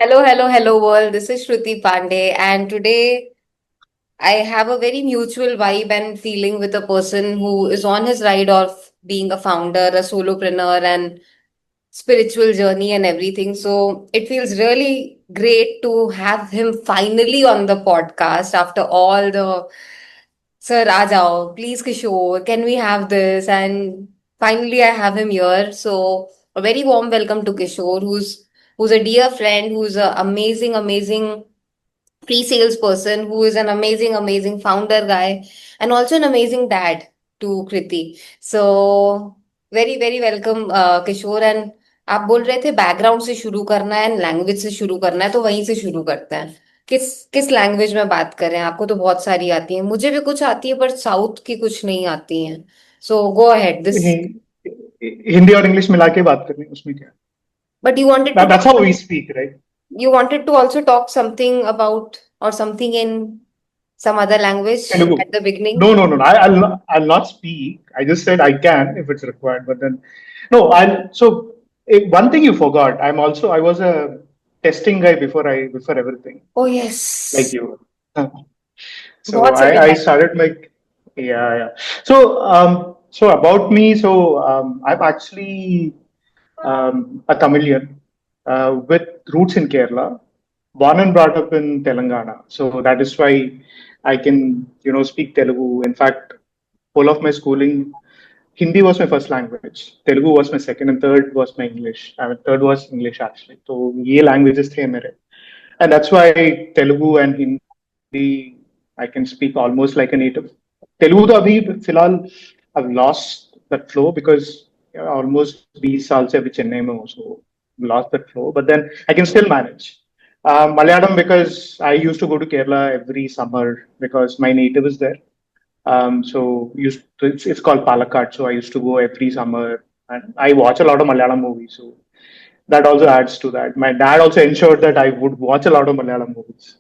Hello, hello, hello, world. This is Shruti Pandey, and today I have a very mutual vibe and feeling with a person who is on his ride of being a founder, a solopreneur, and spiritual journey and everything. So it feels really great to have him finally on the podcast after all the Sir, aa jao. Please, Kishore, can we have this? And finally, I have him here. So, a very warm welcome to Kishore, who's a dear friend, who's an amazing, amazing pre-sales person, who is an amazing, amazing founder guy, and also an amazing dad to Kriti. So, very, very welcome, Kishore. And आप बोल रहे थे background से शुरू करना है and language से शुरू करना है तो वहीं से शुरू करते हैं किस किस लैंग्वेज में बात करें आपको तो बहुत सारी आती है मुझे भी कुछ आती है पर साउथ की कुछ नहीं आती हैं so go ahead this Hindi और इंग्लिश मिला के बात करनी उसमें क्या but you wanted to that's how we speak, right? you wanted to also talk something about or something in some other language Telugu. at the beginning. No. I'll not speak. I just said I can if it's required, but then no. I'll so one thing you forgot. I was a testing guy before everything, Oh like yes. you. So बहुत समय I है. started my yeah. So about me. I'm actually a Tamilian with roots in Kerala, born and brought up in Telangana. So that is why I can, speak Telugu. In fact, whole of my schooling, Hindi was my first language. Telugu was my second, and third was my English. I mean, third was English actually. So ये languages थे मेरे, and that's why Telugu and Hindi I can speak almost like a native. Telugu तो अभी फिलहाल I've lost that flow because almost 20 साल से अभी चेन्नई में हूँ, so lost that flow. But then I can still manage. Malayalam because I used to go to Kerala every summer because my native is there. It's called Palakkad. So I used to go every summer, and I watch a lot of Malayalam movies. So that also adds to that. My dad also ensured that I would watch a lot of Malayalam movies.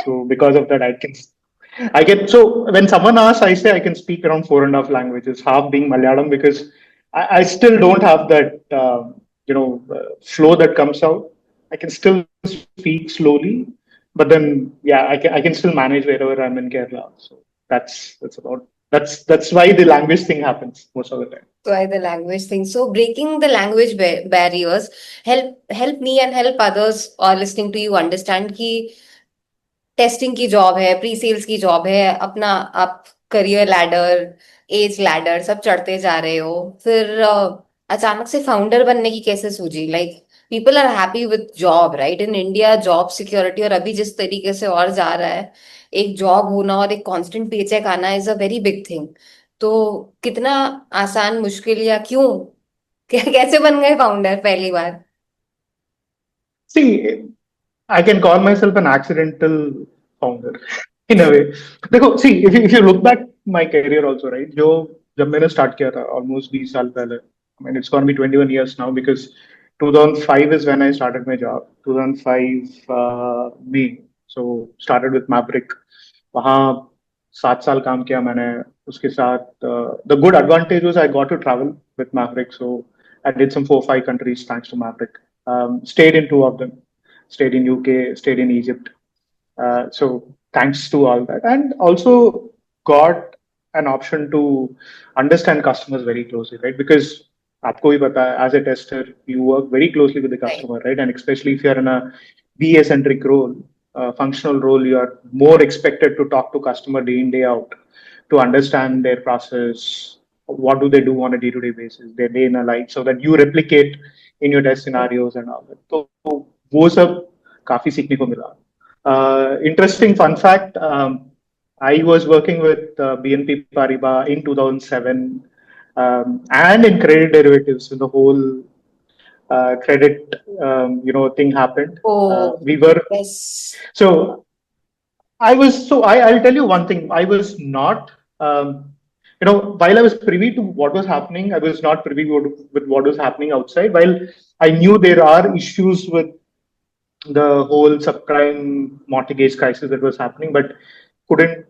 So because of that, I get so when someone asks, I say I can speak around four and a half languages, half being Malayalam because I still don't have that flow that comes out. I can still speak slowly, but then yeah, I can still manage wherever I'm in Kerala. So that's why the language thing happens most of the time. Why the language thing? So breaking the language barriers help me and help others or listening to you understand कि testing की job है pre sales की job है अपना आप career ladder as ladder सब चढ़ते जा रहे हो फिर अचानक से फाउंडर बनने की कैसे सूझी like people are happy with job right in India job security और अभी जिस तरीके से और जा रहा है एक जॉब होना और एक कांस्टेंट पेचेक आना is a very big thing तो कितना आसान मुश्किल या क्यों कैसे बन गए फाउंडर पहली बार See, I can call myself an accidental founder in a way. देखो, see, if you look back my career also, right? जो जब मैंने start किया था almost 20 साल पहले. I mean, it's going to be 21 years now because 2005 is when I started my job. 2005 May. So started with Maverick. वहाँ 7 साल काम किया मैंने उसके साथ. The good advantage was I got to travel with Maverick. So I did some 4 or 5 countries thanks to Maverick. Stayed in two of them. Stayed in UK, stayed in Egypt. So thanks to all that, and also got an option to understand customers very closely, right? Because आपको भी पता है, as a tester, you work very closely with the right customer, right? And especially if you're in a BA centric role, functional role, you are more expected to talk to customer day in day out to understand their process. What do they do on a day-to-day basis, their day in a life, so that you replicate in your test scenarios and all that. So वो सब काफी सीखने को मिला. Interesting fun fact. I was working with BNP Paribas in 2007 and in credit derivatives. So the whole credit, thing happened. Oh We were yes so I'll tell you one thing. I was not, while I was privy to what was happening, I was not privy with what was happening outside. While I knew there are issues with the whole subprime mortgage crisis that was happening, but couldn't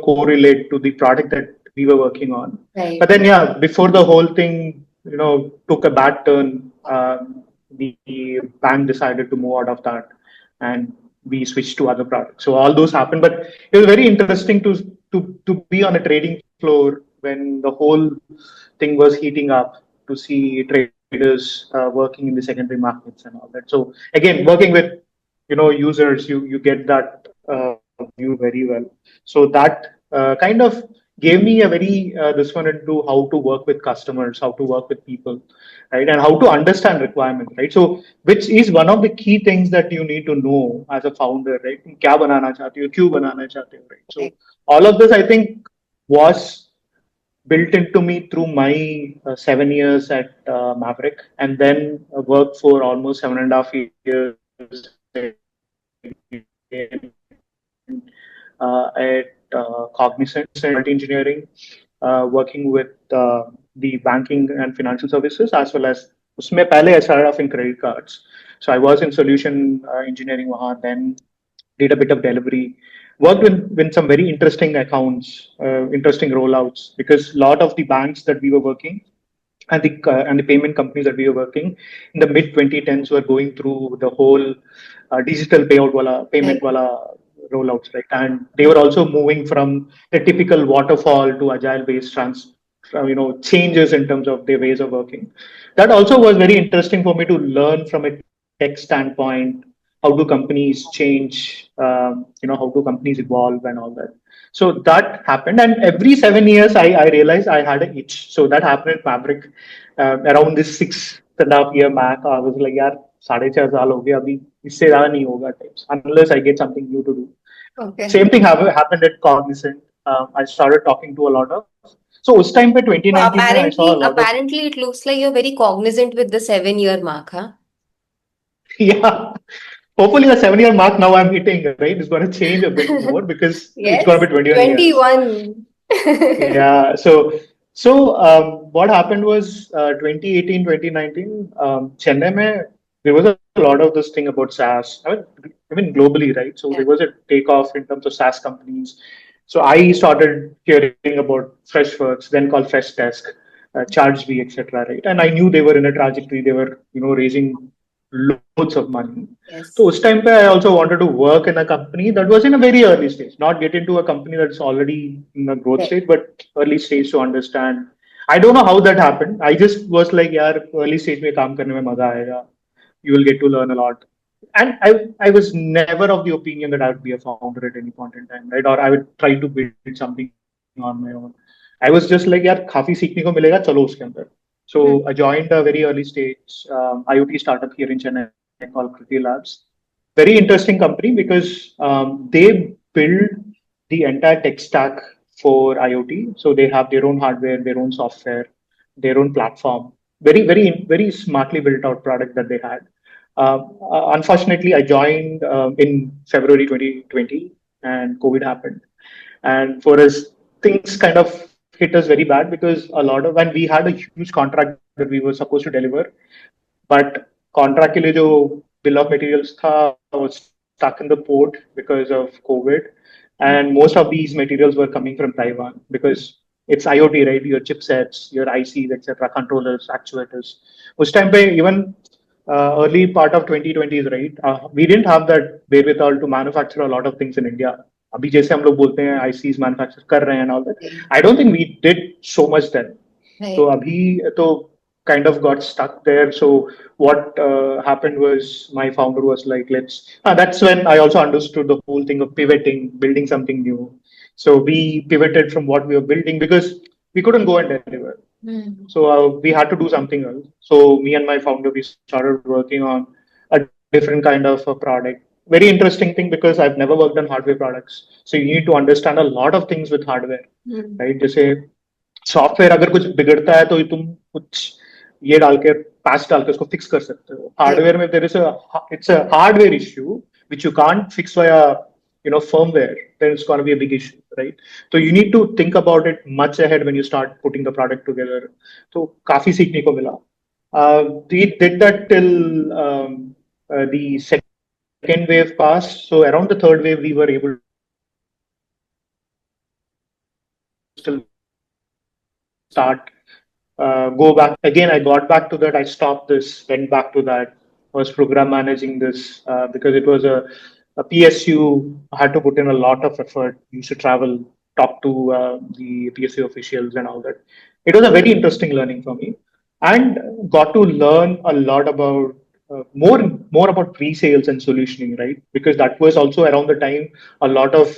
correlate to the product that we were working on. But right then, yeah, before the whole thing took a bad turn, the bank decided to move out of that. and we switched to other products. So all those happened, but it was very interesting to be on a trading floor when the whole thing was heating up, to see traders working in the secondary markets and all that. So again, working with users, you get that view very well. So that kind of gave me a very this one into how to work with customers, how to work with people, right, and how to understand requirements, right. So which is one of the key things that you need to know as a founder, right? तुम क्या बनाना चाहते हो, क्यों बनाना चाहते हो, right? So Right. all of this, I think, was built into me through my 7 years at Maverick, and then worked for almost 7.5 years again at Cognizant quality engineering, working with the banking and financial services, as well as उसमें पहले I started off in credit cards. So I was in solution engineering वहाँ, then did a bit of delivery, worked with some very interesting accounts, interesting rollouts, because a lot of the banks that we were working and the payment companies that we were working in the mid 2010s were going through the whole digital payout wala payment Right. wala rollouts, right? And they were also moving from the typical waterfall to agile based changes in terms of their ways of working. That also was very interesting for me to learn from a tech standpoint. How do companies change? How do companies evolve and all that. So that happened, and every 7 years, I realized I had an itch. So that happened in Fabric around this 6.5 year mark. I was like, यार 4.5 साल हो गए अभी इससे ज़्यादा नहीं होगा types unless I get something new to do. Okay. Same thing happened at Cognizant. I started talking to a lot of. So उस time पे So 2019 में I saw a lot of. apparently, it looks like you're very cognizant with the 7 year mark, huh? Yeah. Hopefully the 7 year mark now I'm hitting, right? It's going to change a bit more because it's going to Yes, be 21 years. 21. Yeah. What happened was 2018, 2019, Chennai mein, there was a lot of this thing about SaaS. I mean globally, right? So there Yeah. was a takeoff in terms of SaaS companies. So I started hearing about Freshworks, then called Freshdesk, ChargeBee, etc. Right? And I knew they were in a trajectory. They were, raising loads of money. So उस Yes. time पे I also wanted to work in a company that was in a very early stage, not get into a company that's already in a growth Right. stage, but early stage to understand. I don't know how that happened. I just was like, यार early stage में काम करने में मजा आएगा. You will get to learn a lot. And I was never of the opinion that I would be a founder at any point in time, right? Or I would try to build something on my own. I was just like, यार काफी सीखने को मिलेगा, चलो उसके अंदर. So I Hmm. joined a very early stage IoT startup here in Chennai called Kriti Labs. Very interesting company because they build the entire tech stack for IoT. So they have their own hardware, their own software, their own platform. Very, very, very smartly built out product that they had. Unfortunately, I joined in February 2020 and COVID happened. And for us, things kind of hit us very bad because a lot of, when we had a huge contract that we were supposed to deliver, but contract के लिए जो bill of materials था was stuck in the port because of COVID, and most of these materials were coming from Taiwan because it's IoT, right? Your chipsets, your ICs, etc., controllers, actuators. उस time पे even early part of 2020s, right? We didn't have that wherewithal to manufacture a lot of things in India. अभी जैसे हम लोग बोलते हैं ICs manufacture कर रहे हैं and all that. Okay. I don't think we did so much then. तो Right. अभी तो kind of got stuck there. So what happened was my founder was like, let's. That's when I also understood the whole thing of pivoting, building something new. So we pivoted from what we were building because we couldn't go and deliver. Hmm. So we had to do something else. So me and my founder we started working on a different kind of a product. Very interesting thing because I've never worked on hardware products. So you need to understand a lot of things with hardware, Hmm. right? जैसे software अगर कुछ बिगड़ता है तो तुम कुछ ये डाल के पैच डाल के उसको फिक्स कर सकते हो. Right. हार्डवेयर में there is it's a hardware issue which you can't fix via firmware, then it's going to be a big issue, right? So you need to think about it much ahead when you start putting the product together. तो काफी सीखने को मिला. We did that till the second wave passed. So around the third wave we were able to still start go back again. I got back to that. I stopped this, went back to that. was program managing this because it was a PSU had to put in a lot of effort. You used to travel, talk to the PSU officials and all that. It was a very interesting learning for me, and got to learn a lot about more about pre-sales and solutioning, right? Because that was also around the time a lot of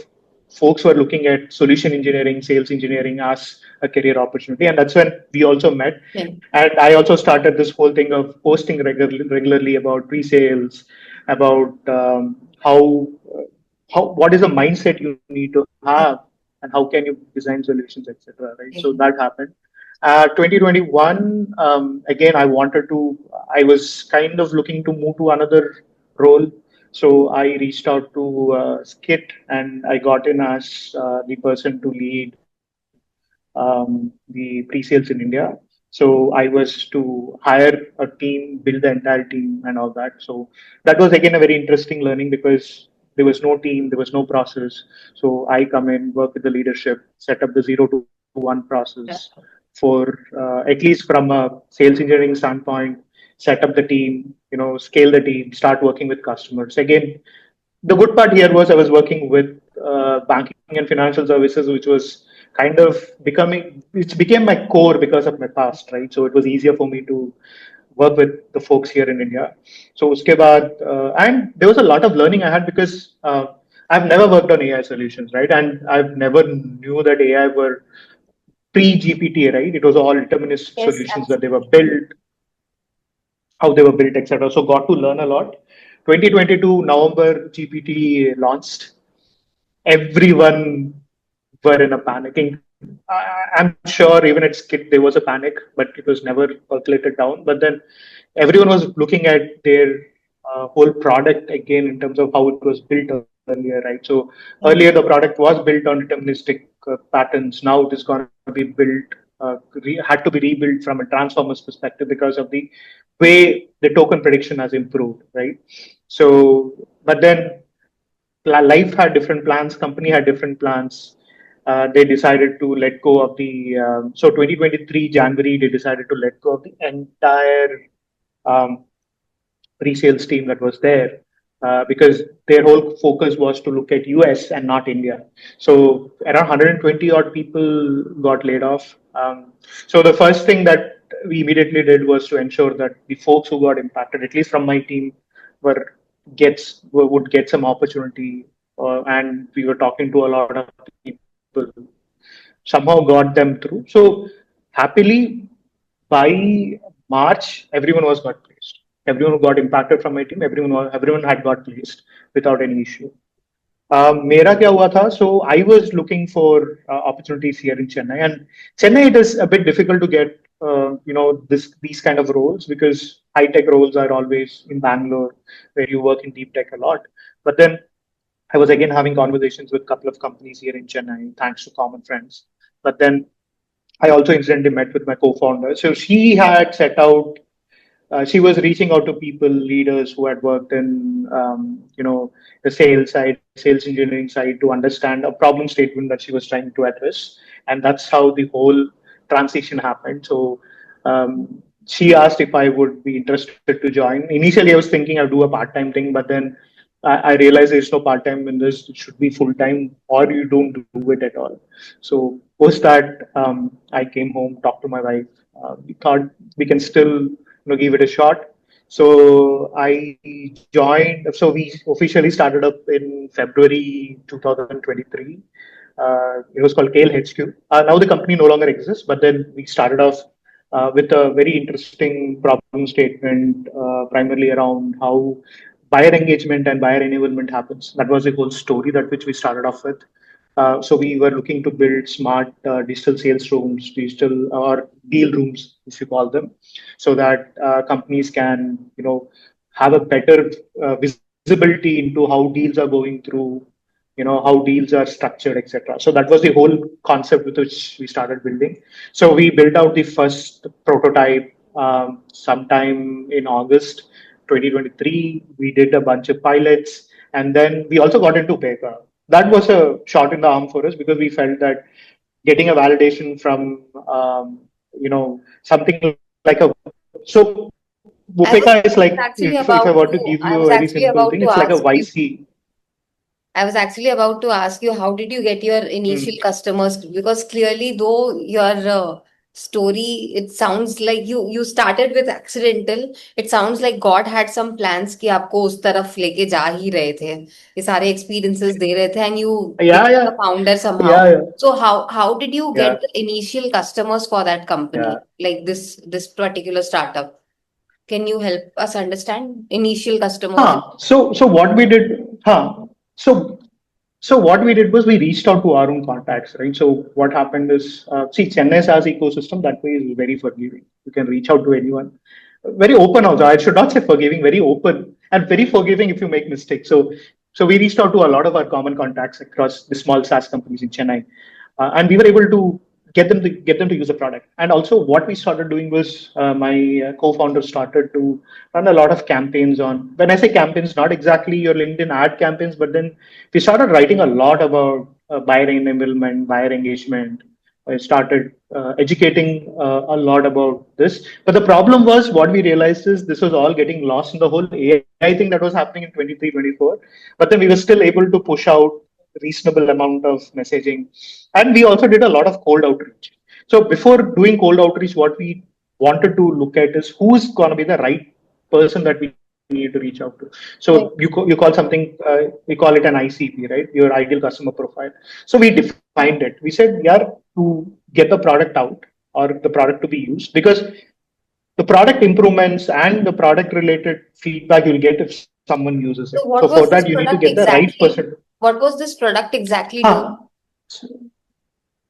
folks were looking at solution engineering, sales engineering as a career opportunity, and that's when we also met. Yeah. And I also started this whole thing of posting regularly about pre-sales, about how what is the mindset you need to have, and how can you design solutions, etc. Right? So Yeah. that happened. 2021, again, I was kind of looking to move to another role. So I reached out to Skit and I got in as the person to lead the pre-sales in India. So I was to hire a team, build the entire team, and all that. So that was again a very interesting learning because there was no team, there was no process. So I come in, work with the leadership, set up the 0 to 1 process Yeah. for at least from a sales engineering standpoint, set up the team, scale the team, start working with customers. Again, the good part here was I was working with banking and financial services, which was kind of which became my core because of my past, right? So it was easier for me to work with the folks here in India. So uske baad, and there was a lot of learning I had because I've never worked on AI solutions, right? And I've never knew that AI were pre-GPT, right? It was all deterministic Yes, solutions that they were absolutely. built, how they were built, etc. So got to learn a lot. 2022 November GPT launched. Everyone were in a panicking. I'm sure even at Skit there was a panic, but it was never percolated down. But then everyone was looking at their whole product again in terms of how it was built earlier, right? So earlier the Yeah. product was built on deterministic patterns. Now it is going to be built, had to be rebuilt from a transformers perspective because of the way the token prediction has improved, right? So, but then life had different plans, company had different plans. They decided to let go of the so 2023 January they decided to let go of the entire um, pre-sales team that was there because their whole focus was to look at US and not India. So around 120 odd people got laid off. So the first thing that we immediately did was to ensure that the folks who got impacted, at least from my team, were would get some opportunity. And we were talking to a lot of people, somehow got them through. So happily by March, everyone was got placed. Everyone who got impacted from my team, everyone had got placed without any issue. मेरा क्या हुआ था? So I was looking for opportunities here in Chennai, and Chennai it is a bit difficult to get these kind of roles because high tech roles are always in Bangalore, where you work in deep tech a lot. But then I was again having conversations with a couple of companies here in Chennai, thanks to common friends. But then I also incidentally met with my co-founder. So she had set out she was reaching out to people, leaders who had worked in, the sales side, sales engineering side, to understand a problem statement that she was trying to address, and that's how the whole transition happened. So she asked if I would be interested to join. Initially, I was thinking I'll do a part-time thing, but then I realized there's no part-time in this. It should be full-time, or you don't do it at all. So post that, I came home, talked to my wife. We thought we can still give it a shot. So I joined. So we officially started up in February 2023. It was called Kale HQ. Now the company no longer exists, but then we started off with a very interesting problem statement, primarily around how buyer engagement and buyer enablement happens. That was the whole story that which we started off with. So we were looking to build smart digital sales rooms, digital or deal rooms, if you call them, so that companies can, have a better visibility into how deals are going through, how deals are structured, etc. So that was the whole concept with which we started building. So we built out the first prototype sometime in August 2023. We did a bunch of pilots, and then we also got into paper. That was a shot in the arm for us because we felt that getting a validation from something like a so I was Upeka is like, actually if I about want to to, give I you was a very actually simple about thing, to it's like a ask you, YC. I was actually about to ask you, how did you get your initial Mm. customers? Because clearly, though your story, it sounds like you started with accidental. It sounds like God had some plans कि आपको उस तरफ लेके जा ही रहे थे. ये सारे experiences दे रहे थे, and you Yeah, became yeah, the founder somehow. yeah, yeah, So how did you get yeah, the initial customers for that company, yeah. like this particular startup? Can you help us understand initial customers? So what we did, so what we did was we reached out to our own contacts, right? So what happened is, see, Chennai SaaS ecosystem that way is very forgiving. You can reach out to anyone. Very open also. I should not say forgiving, very open and very forgiving if you make mistakes. So we reached out to a lot of our common contacts across the small SaaS companies in Chennai, and we were able to get them to use the product. And also, what we started doing was my co-founder started to run a lot of campaigns on. When I say campaigns, not exactly your LinkedIn ad campaigns, but then we started writing a lot about buyer enablement, buyer engagement. I started educating a lot about this. But the problem was what we realized is this was all getting lost in the whole AI thing that was happening in 23, 24. But then we were still able to push out reasonable amount of messaging. And we also did a lot of cold outreach. So before doing cold outreach, what we wanted to look at is who's going to be the right person that we need to reach out to. So you call something, we call it an ICP, right? Your ideal customer profile. So we defined it. We said, yeah, to get the product out or the product to be used, because the product improvements and the product related feedback you'll get if someone uses it. So So for what that, was you this need to get product the right person. exactly? What was this product exactly doing? Huh.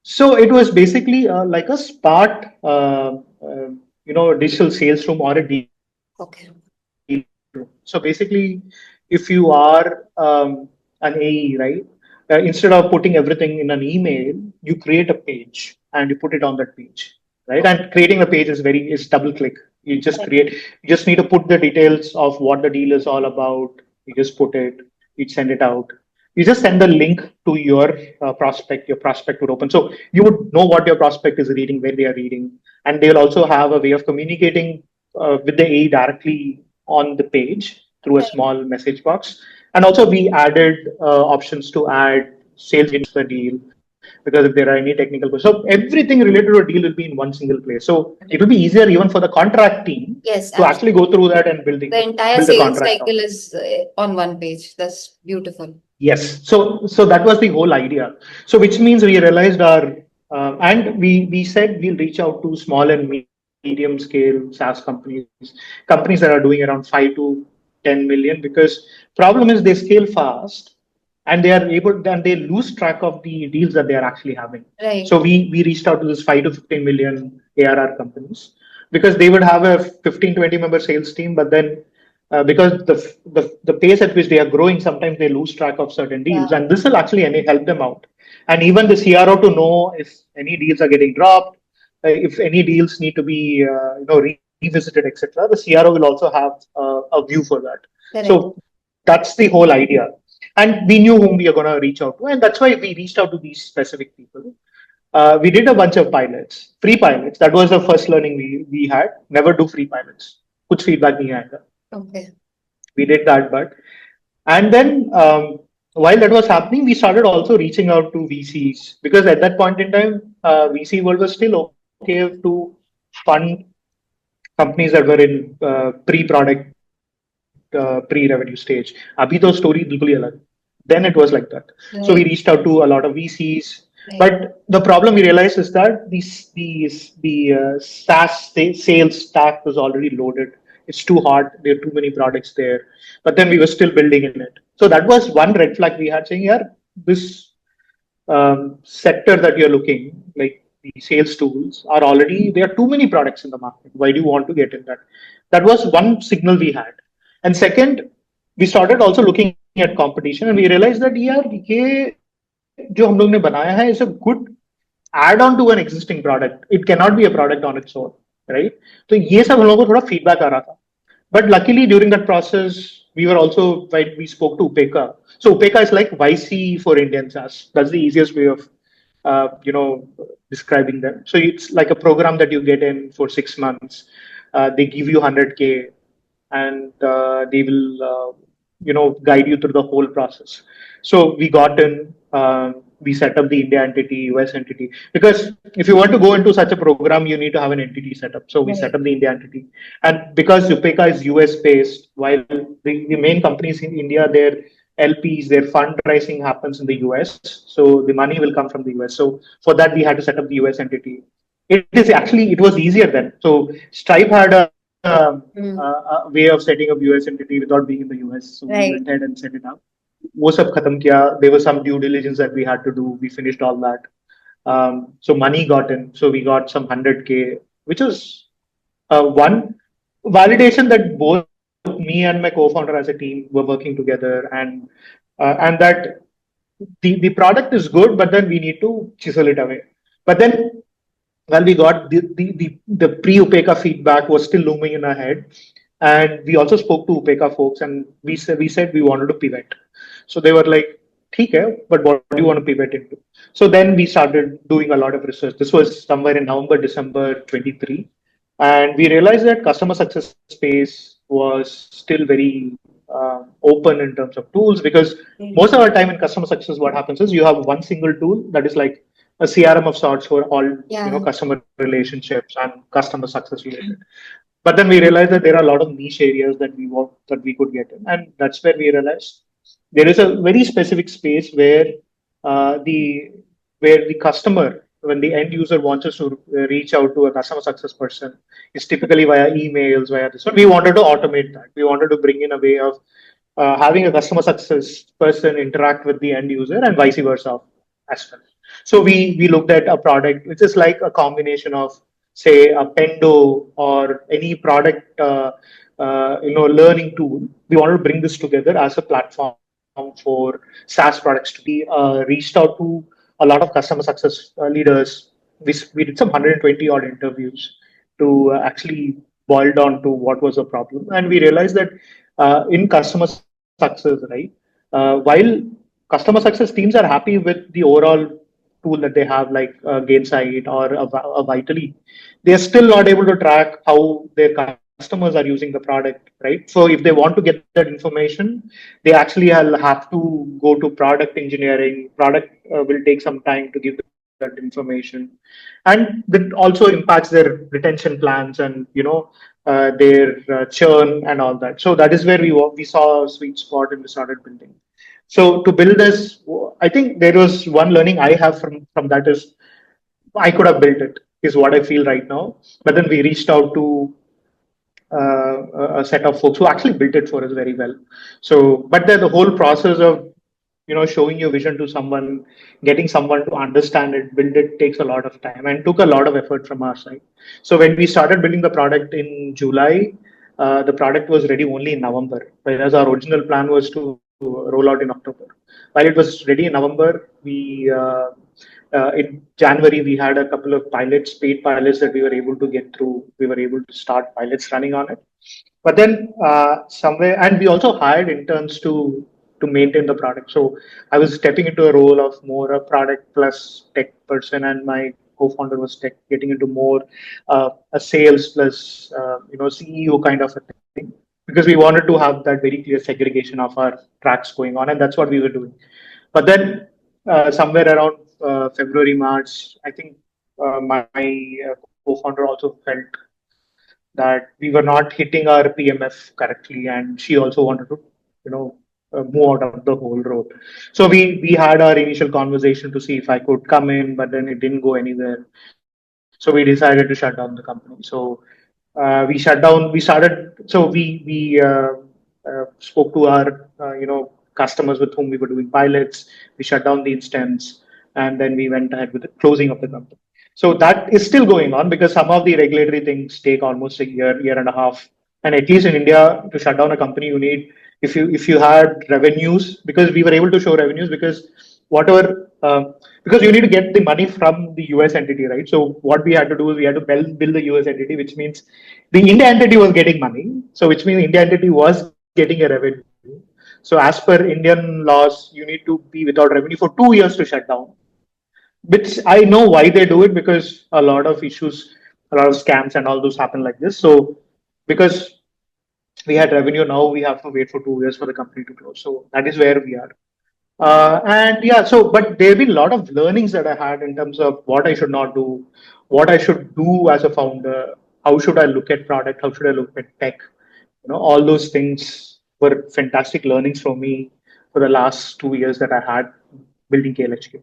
So it was basically like a smart, digital sales room or a deal room. So Okay. basically, if you are an AE, right, instead of putting everything in an email, you create a page and you put it on that page, right? And creating the page is double click. You just need to put the details of what the deal is all about. You just put it, you send it out. You just send the link to your prospect. Your prospect would open, so you would know what your prospect is reading, where they are reading, and they will also have a way of communicating with the AE directly on the page through a Right. small message box. And also we added options to add sales agents to the deal, because if there are any technical questions, so everything related to a deal will be in one single place. So it will Correct. be easier even for the contract team Yes, to actually go absolutely. through that and The entire build the sales contract out. cycle is on one page. That's beautiful. Yes. So that was the whole idea. So which means we realized our and we said we'll reach out to small and medium scale SaaS companies that are doing around 5 to 10 million, because problem is they scale fast and they lose track of the deals that they are actually having. So Right. we reached out to this 5 to 15 million ARR companies, because they would have a 15-20 member sales team, but then because the pace at which they are growing, sometimes they lose track of certain deals, Yeah. and this will actually help them out. And even the CRO to know if any deals are getting dropped, if any deals need to be revisited, etc. The CRO will also have a view for that. Correct. So that's the whole idea. And we knew whom we are going to reach out to, and that's why we reached out to these specific people. We did a bunch of pilots, free pilots. That was the first learning we had. Never do free pilots. Kuch feedback nahi aayega. Okay. We did that, but and then while that was happening, we started also reaching out to VCs, because at that point in time, VC world was still okay to fund companies that were in pre-product, pre-revenue stage. Abhi to story bilkul hi alag. Then it was like that. So we reached Right. out to a lot of VCs, Right. but the problem we realized is that the SaaS sales stack was already loaded. It's too hard. There are too many products there. But then we were still building in it. So that was one red flag we had, saying, yeah, this sector that you're looking, like the sales tools, are already, there are too many products in the market. Why do you want to get in that? That was one signal we had. And second, we started also looking at competition, and we realized that yeah, ये जो हम लोग ने बनाया है is a good add on to an existing product. It cannot be a product on its own, right? तो ये सब हम लोगों को थोड़ा फीडबैक आ रहा था. But luckily, during that process, we were also, right, we spoke to Upeka. So Upeka is like YC for Indian SaaS. That's the easiest way of, describing them. So it's like a program that you get in for 6 months. They give you 100K. and they will guide you through the whole process. So we got in, we set up the India entity, US entity, because if you want to go into such a program, you need to have an entity set up. So we set Right. up the India entity, and because Upeka is US based, while the main companies in India, their LPs, their fundraising happens in the US, so the money will come from the US. So for that, we had to set up the US entity. It was easier then. So Stripe had Mm. a way of setting up US entity without being in the US. So we Right. went ahead and set it up. वो सब खत्म किया. There was some due diligence that we had to do. We finished all that. So money got in. So we got some 100K, which was one validation that both me and my co-founder as a team were working together, and that the product is good, but then we need to chisel it away. But then, well, we got the pre-Upeka feedback was still looming in our head, and we also spoke to Upeka folks, and we said we wanted to pivot. So they were like, "ठीक है, but what do you want to pivot into?" So then we started doing a lot of research. This was somewhere in November, December 23, and we realized that customer success space was still very open in terms of tools, because Mm. most of our time in customer success, what happens is you have one single tool that is like a CRM of sorts for all Yeah. customer relationships and customer success related. But then we realized that there are a lot of niche areas that we could get in, and that's where we realized there is a very specific space where the where the customer, when the end user wants us to reach out to a customer success person, is typically via emails, via this one. We wanted to automate that. We wanted to bring in a way of having a customer success person interact with the end user and vice versa as well. So we looked at a product which is like a combination of, say, a Pendo or any product learning tool. We wanted to bring this together as a platform for SaaS products. Reached out to a lot of customer success leaders. We did some 120 odd interviews to actually boil down to what was the problem, and we realized that in customer success, right, while customer success teams are happy with the overall tool that they have, like Gainsight or a Vitally, they are still not able to track how their customers are using the product, right? So if they want to get that information, they actually have to go to product engineering. Product will take some time to give that information, and that also impacts their retention plans and their churn and all that. So that is where we saw a sweet spot and we started building. So to build this, I think there was one learning I have from that is I could have built it, is what I feel right now. But then we reached out to a set of folks who actually built it for us very well. So, but the whole process of showing your vision to someone, getting someone to understand it, build it, takes a lot of time and took a lot of effort from our side. So when we started building the product in July, the product was ready only in November, whereas our original plan was to roll out in October. While it was ready in November, in January we had a couple of pilots, paid pilots that we were able to get through. We were able to start pilots running on it. But then somewhere, and we also hired interns to maintain the product. So I was stepping into a role of more a product plus tech person, and my co-founder was tech, getting into more a sales plus CEO kind of a thing, because we wanted to have that very clear segregation of our tracks going on, and that's what we were doing. But then somewhere around February, March, I think my co-founder also felt that we were not hitting our PMF correctly, and she also wanted to, move out of the whole role. So we had our initial conversation to see if I could come in, but then it didn't go anywhere. So we decided to shut down the company. So we shut down. We started. So we spoke to our customers with whom we were doing pilots. We shut down the instance, and then we went ahead with the closing of the company. So that is still going on because some of the regulatory things take almost a year and a half. And at least in India, to shut down a company, you need, if you had revenues, because we were able to show revenues because whatever because you need to get the money from the US entity, right? So what we had to do is we had to build the US entity, which means the India entity was getting money. So which means India entity was getting a revenue. So as per Indian laws, you need to be without revenue for 2 years to shut down, which I know why they do it, because a lot of issues, a lot of scams and all those happen like this. So because We had revenue. Now we have to wait for 2 years for the company to close. So that is where we are. And yeah, so but there have been a lot of learnings that I had in terms of what I should not do, what I should do as a founder, how should I look at product, how should I look at tech. All those things were fantastic learnings for me for the last 2 years that I had building KLHQ. I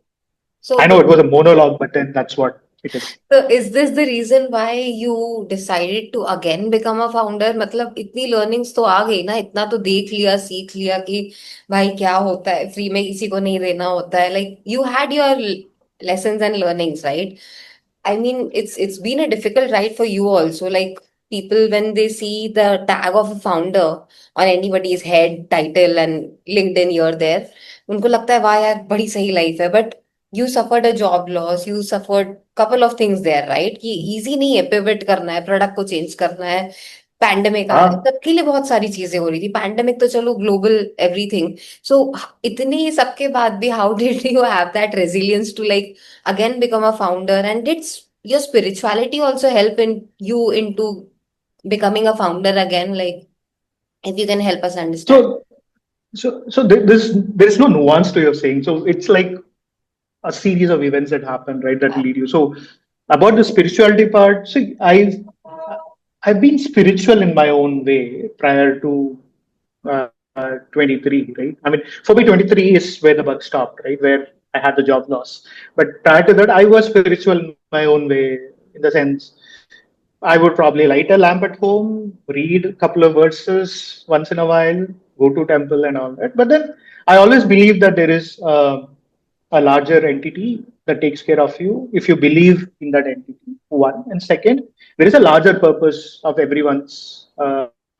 So, know it was a monologue, but then that's what it is. so is this the reason why you decided to again become a founder? मतलब इतनी learnings तो आ गई ना, इतना तो देख लिया, सीख लिया कि भाई क्या होता है, फ्री में किसी को नहीं देना होता है. Like you had your lessons and learnings, right? I mean, it's been a difficult ride for you also. Like people when they see the tag of a founder on anybody's head, title and LinkedIn here there, उनको लगता है वाह यार बड़ी सही life है. But you suffered a job loss, you suffered couple of things there, right? कि easy नहीं है पिवट करना है, प्रोडक्ट को चेंज करना है. पैंडेमिक आ रहा है, हाँ सबके लिए बहुत सारी चीजें हो रही थी. पैंडेमिक तो चलो ग्लोबल एवरीथिंग. सो इतने सबके बाद भी how did you have that resilience to like again become a founder, and did your spirituality also help in you into becoming a founder again, like if you can help us understand. so there's no nuance to your saying. So it's like a series of events that happen, right, that Yeah. lead you. So about the spirituality part, see, I've been spiritual in my own way prior to 23, right? I mean, for me, 23 is where the buck stopped, right, where I had the job loss. But prior to that, I was spiritual in my own way, in the sense I would probably light a lamp at home, read a couple of verses once in a while, go to temple and all that. But then I always believe that there is a larger entity that takes care of you if you believe in that entity. One and second, there is a larger purpose of everyone's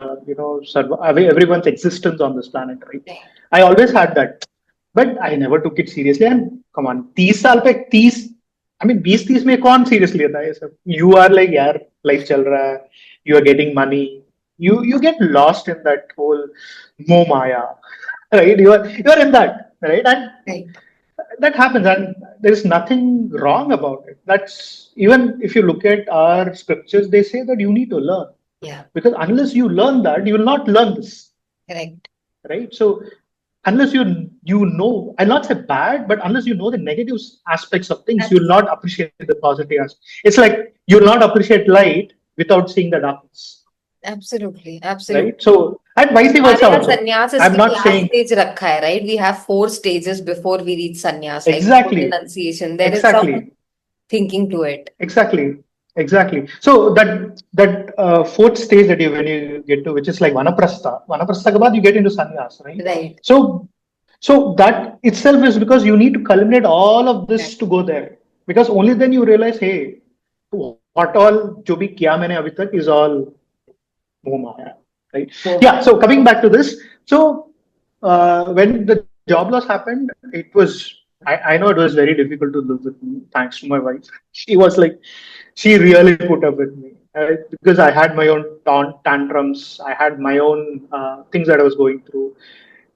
everyone's existence on this planet, right? Right. I always had that, but I never took it seriously. And come on, 30 साल पे 30, I mean 20-30 में कौन seriously लेता है ये सब? You are like यार life चल रहा है, you are getting money, you get lost in that whole moh maya, right? You are in that, right? And Right. that happens, and there is nothing wrong about it. That's even if you look at our scriptures, they say that you need to learn, Yeah. because unless you learn that, you will not learn this, Correct. right? So unless you know, I'll not say bad, but unless you know the negative aspects of things, you'll Absolutely. not appreciate the positive aspects. It's like you'll not appreciate light without seeing the darkness, Absolutely. right? Absolutely. So and vice हमारे versa यहाँ also. संन्यास I'm इसके not last saying stage रखा है, right? We have 4 stages before we reach sannyas, like before exactly, renunciation. There is some exactly. thinking to it. Exactly, exactly. So that fourth stage that you when you get to, which is like vanaprastha ke baad you get into sannyas, right? Right. So that itself is because you need to culminate all of Right. this to go there, because only then you realize, hey, what all jo bhi kiya maine abhi tak is all moh maya, right? Oh Yeah. my. So coming back to this, so when the job loss happened, it was I know it was very difficult to live with me. Thanks to my wife, she was like she really put up with me, because I had my own tantrums. I had my own things that I was going through.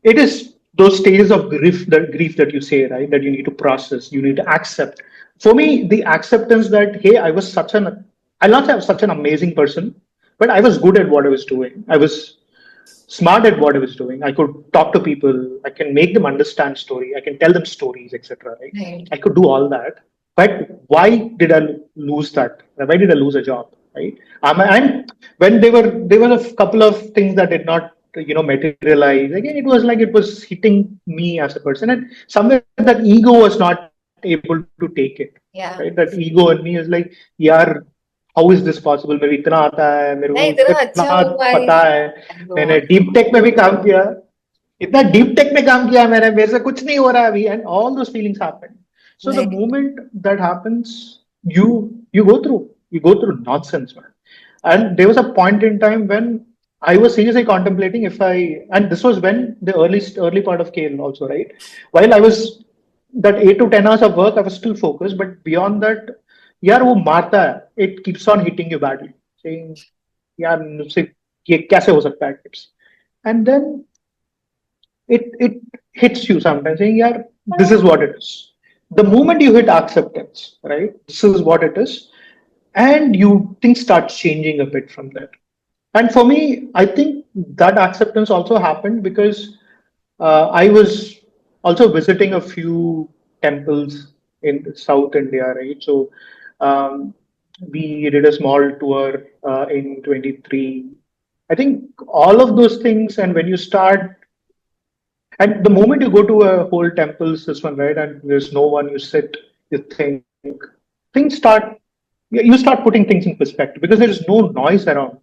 It is those stages of grief that you say, right, that you need to process, you need to accept. For me, the acceptance that, hey, I was I'll not say I was such an amazing person, but I was good at what I was doing. I was smart at what I was doing. I could talk to people. I can make them understand story. I can tell them stories, etc. Right? Right. I could do all that. But why did I lose that? Why did I lose a job? Right? And when there were a couple of things that did not materialize. Again, it was hitting me as a person, and somewhere that ego was not able to take it. Right? That Yeah. ego in me is like, यार how is this possible, मेरे को इतना आता है, मेरे को नहीं, इतना इतना अच्छा पता हुआ है. है, I मैंने know. डीप टेक में भी काम किया, इतना डीप टेक में काम किया मैंने, मेरे से कुछ नहीं हो रहा अभी, and all those feelings happen. So the Right. moment that happens, you you go through nonsense, man. Right. And there was a point in time when I was seriously contemplating if I, and this was when the early part of Kale also, right? While I was that 8 to 10 hours of work, I was still focused, but beyond that, यार वो मारता है, it keeps on hitting you badly, saying यार मुझसे ये कैसे हो सकता है tips, and then it hits you sometimes saying यार this is what it is. The moment you hit acceptance, right, this is what it is, and you things start changing a bit from there. And for me, I think that acceptance also happened because I was also visiting a few temples in South India, right? So um, we did a small tour in 23. I think all of those things, and when you start, and the moment you go to a whole temple system, right, and there's no one, you sit, you think, things start, you start putting things in perspective because there is no noise around.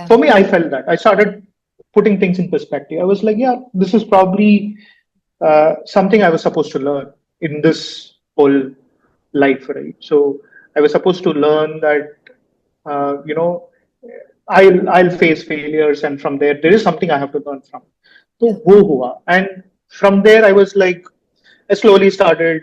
For Yeah. me, I felt that. I started putting things in perspective. I was like, yeah, this is probably something I was supposed to learn in this whole life, right? So I was supposed to learn that, you know, I'll face failures, and from there is something I have to learn from. So Yeah. wo hua, and from there I was like, I slowly started,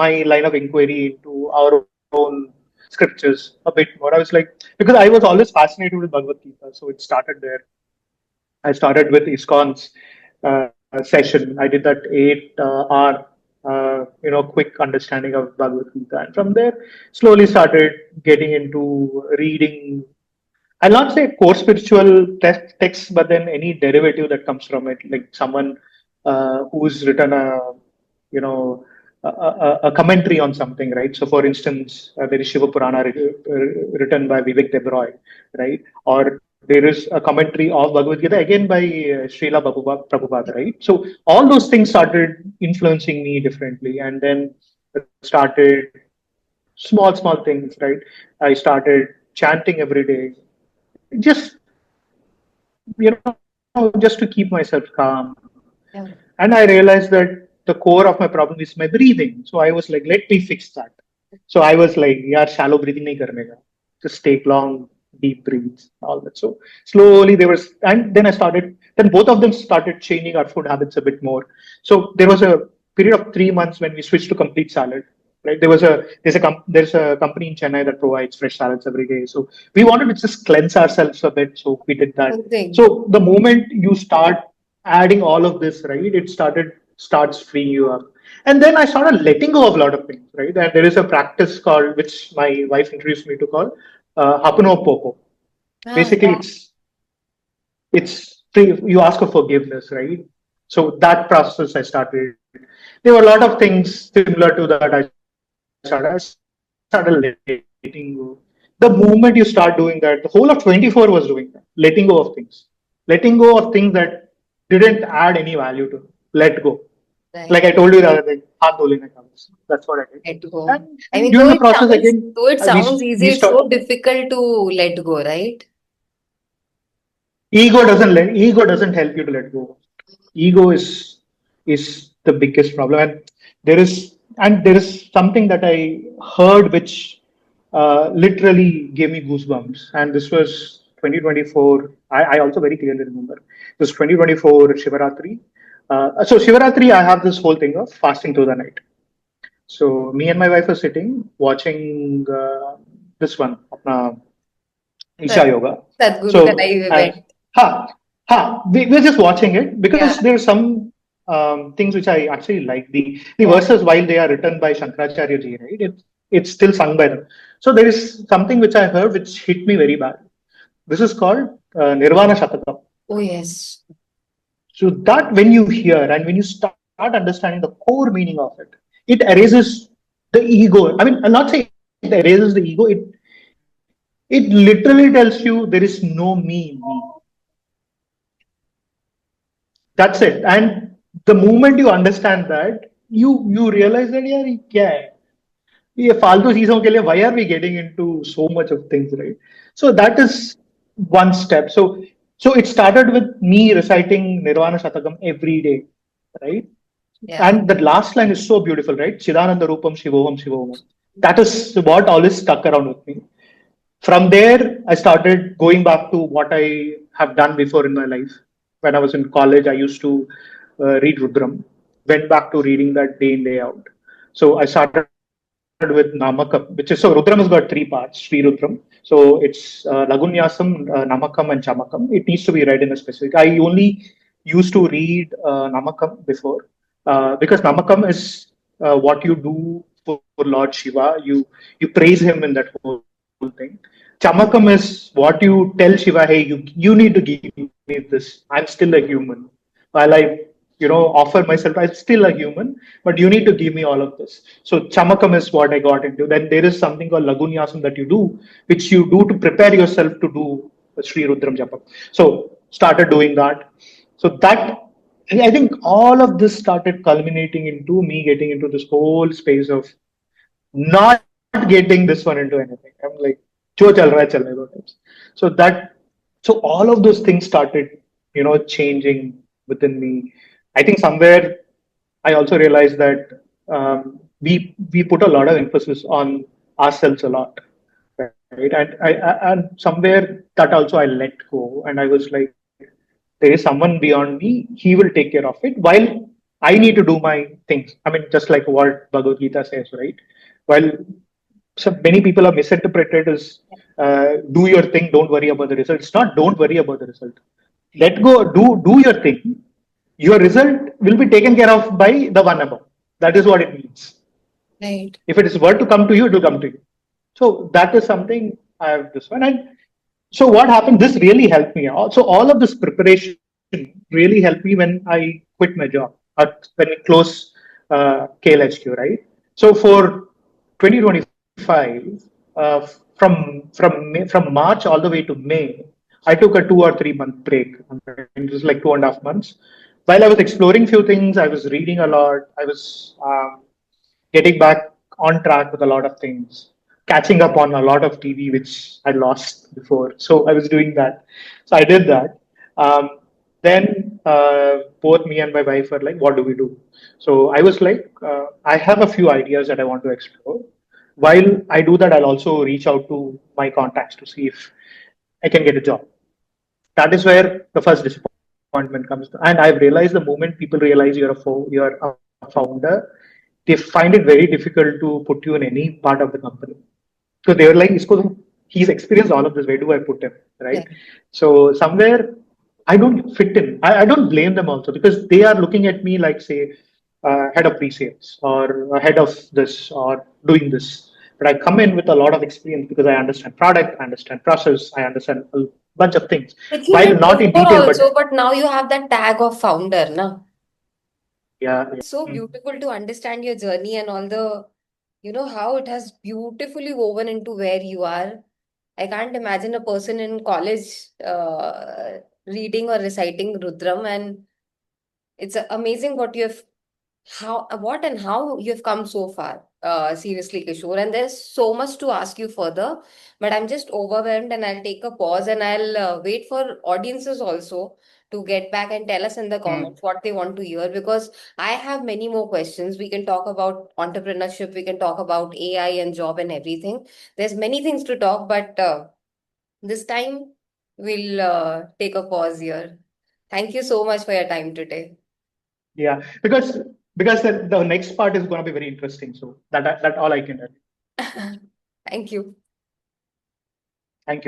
my line of inquiry into our own scriptures a bit more. I was like, because I was always fascinated with Bhagavad Gita, so it started there. I started with ISKCON's session. I did that 8 hour, quick understanding of Bhagavad Gita, and from there, slowly started getting into reading. I'll not say core spiritual text, but then any derivative that comes from it, like someone who's written a commentary on something, right? So, for instance, there is Shiva Purana written by Vivek Debroy, right? Or there is a commentary of Bhagavad Gita again by Srila Prabhupada, right? So, all those things started influencing me differently, and then started small things, right? I started chanting every day, just just to keep myself calm. And I Yeah. realized that the core of my problem is my breathing. So I was like, let me fix that. So I was like, yeah, shallow breathing nahi karne ka. Just take long, deep breaths, all that. So slowly there was, and then I started, then both of them started changing our food habits a bit more. So there was a period of 3 months when we switched to complete salad. Right, there's a company in Chennai that provides fresh salads every day. So we wanted to just cleanse ourselves a bit, so we did that. Amazing. So the moment you start adding all of this, right, it starts freeing you up. And then I started letting go of a lot of things, right? And there is a practice called, which my wife introduced me to, called Hapuno. Ah, Basically, yeah. it's free, you ask for forgiveness, right? So that process I started. There were a lot of things similar to that. I started letting go. The moment you start doing that, the whole of 24 was doing that, letting go of things, letting go of things that didn't add any value to me. Let go. Like I told you the other day, Right. haath dhole na ka. That's what I did. Let And go. during the I process mean, again, though it sounds we easy, start. it's so difficult to let go, right? Ego doesn't help you to let go. Ego is the biggest problem, and there is something that I heard which literally gave me goosebumps, and this was 2024. I also very clearly remember this 2024 Shivaratri. So Shivaratri, I have this whole thing of fasting through the night. So me and my wife are sitting watching this one, apna Isha Sat- Yoga. Sadhguru ka So, live event. we're just watching it Yeah. because there are some things which I actually like. The Yeah. verses, while they are written by Shankaracharya ji, right? It's still sung by them. So there is something which I heard which hit me very bad. This is called Nirvana Shatakam. Oh, yes. So that when you hear and when you start understanding the core meaning of it, it erases the ego. I mean, I'll not say it erases the ego. It literally tells you there is no me in me. That's it. And the moment you understand that, you realize that, yeah, क्या है? ये फालतू चीजों के लिए, why are we getting into so much of things, right? So that is one step. So it started with me reciting Nirvana Shatakam every day, right? Yeah. And the last line is so beautiful, right? Chidananda Rupam Shivoham Shivoham. That is what always stuck around with me. From there, I started going back to what I have done before in my life. When I was in college, I used to read Rudram. Went back to reading that day in, day out. So I started with Namakam, so Rudram has got 3 parts, Sri Rudram. So it's Lagunyasam, Namakam, and Chamakam. It needs to be read in a specific. I only used to read Namakam before, because Namakam is what you do for Lord Shiva. You praise him in that whole thing. thing. Chamakam is what you tell Shiva, hey, you need to give me this. I'm still a human. While offer myself, I'm still a human, but you need to give me all of this. So Chamakam is what I got into. Then there is something called Lagunyasam that you do, which you do to prepare yourself to do Sri Rudram Japam. So started doing that. So that I think all of this started culminating into me getting into this whole space of not getting this one into anything. I'm like, जो चल रहा है चलने दो types. So that, so all of those things started, changing within me. I think somewhere I also realized that we put a lot of emphasis on ourselves a lot, right? And somewhere that also I let go, and I was like, there is someone beyond me. He will take care of it while I need to do my things. I mean, just like what Bhagavad Gita says, right? While so many people are misinterpreted as do your thing, don't worry about the result. It's not don't worry about the result. Let go, do your thing. Your result will be taken care of by the one above. That is what it means. Right. If it is were to come to you, it will come to you. So that is something I have this one. And so what happened? This really helped me. So all of this preparation really helped me when I quit my job or when we closed Kale HQ, right? So for 2025, from March all the way to May, I took a 2 or 3 month break. It was like 2.5 months. While I was exploring few things, I was reading a lot. I was getting back on track with a lot of things, catching up on a lot of TV which I lost before. So I was doing that. So I did that. Then both me and my wife were like, "What do we do?" So I was like, "I have a few ideas that I want to explore." While I do that, I'll also reach out to my contacts to see if I can get a job. That is where the first disappointment comes. And I've realized the moment people realize you're a founder, they find it very difficult to put you in any part of the company. So they were like, he's experienced all of this. Where do I put him? Right. Yeah. So somewhere I don't fit in. I don't blame them also because they are looking at me like, say, head of pre-sales or head of this or doing this. But I come in with a lot of experience because I understand product, I understand process, I understand a bunch of things. But you While did not in before detail, but also, but now you have that tag of founder, na? yeah. It's so beautiful to understand your journey and all the, how it has beautifully woven into where you are. I can't imagine a person in college reading or reciting Rudram, and it's amazing what you have what and how you've come so far. Seriously, Kishore. And there's so much to ask you further, but I'm just overwhelmed and I'll take a pause and I'll wait for audiences also to get back and tell us in the comments what they want to hear because I have many more questions. We can talk about entrepreneurship, we can talk about AI and job and everything. There's many things to talk, but this time we'll take a pause here. Thank you so much for your time today. Yeah, because the next part is going to be very interesting. So that all I can tell. Thank you.